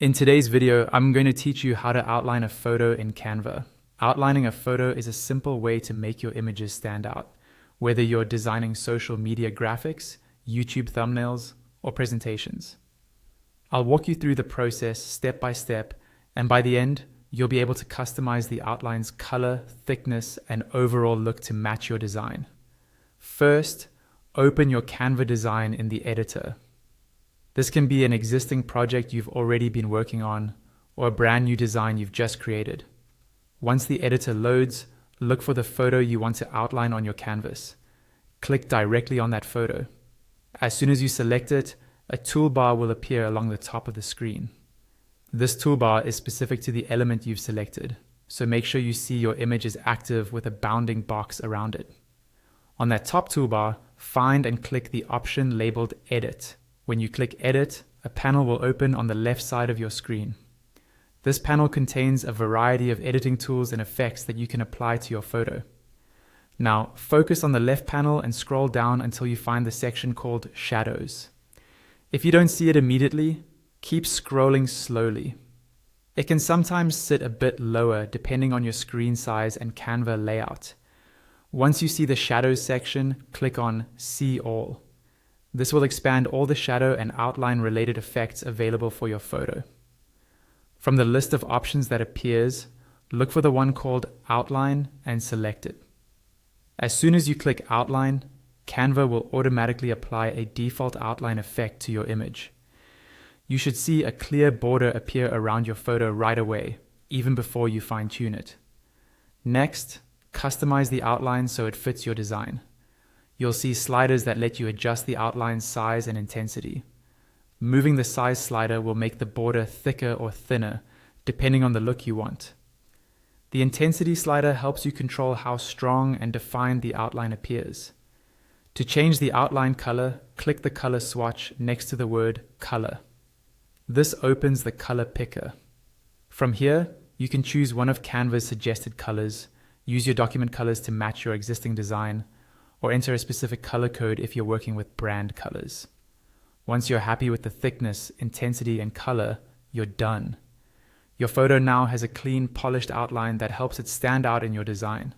In today's video, I'm going to teach you how to outline a photo in Canva. Outlining a photo is a simple way to make your images stand out, whether you're designing social media graphics, YouTube thumbnails, or presentations. I'll walk you through the process step by step, and by the end, you'll be able to customize the outline's color, thickness, and overall look to match your design. First, open your Canva design in the editor. This can be an existing project you've already been working on, or a brand new design you've just created. Once the editor loads, look for the photo you want to outline on your canvas. Click directly on that photo. As soon as you select it, a toolbar will appear along the top of the screen. This toolbar is specific to the element you've selected, so make sure you see your image is active with a bounding box around it. On that top toolbar, find and click the option labeled Edit. When you click Edit, a panel will open on the left side of your screen. This panel contains a variety of editing tools and effects that you can apply to your photo. Now, focus on the left panel and scroll down until you find the section called Shadows. If you don't see it immediately, keep scrolling slowly. It can sometimes sit a bit lower depending on your screen size and Canva layout. Once you see the Shadows section, click on See All. This will expand all the shadow and outline related effects available for your photo. From the list of options that appears, look for the one called Outline and select it. As soon as you click Outline, Canva will automatically apply a default outline effect to your image. You should see a clear border appear around your photo right away, even before you fine-tune it. Next, customize the outline so it fits your design. You'll see sliders that let you adjust the outline's size and intensity. Moving the size slider will make the border thicker or thinner, depending on the look you want. The intensity slider helps you control how strong and defined the outline appears. To change the outline color, click the color swatch next to the word Color. This opens the color picker. From here, you can choose one of Canva's suggested colors, use your document colors to match your existing design, or enter a specific color code if you're working with brand colors. Once you're happy with the thickness, intensity, and color, you're done. Your photo now has a clean, polished outline that helps it stand out in your design.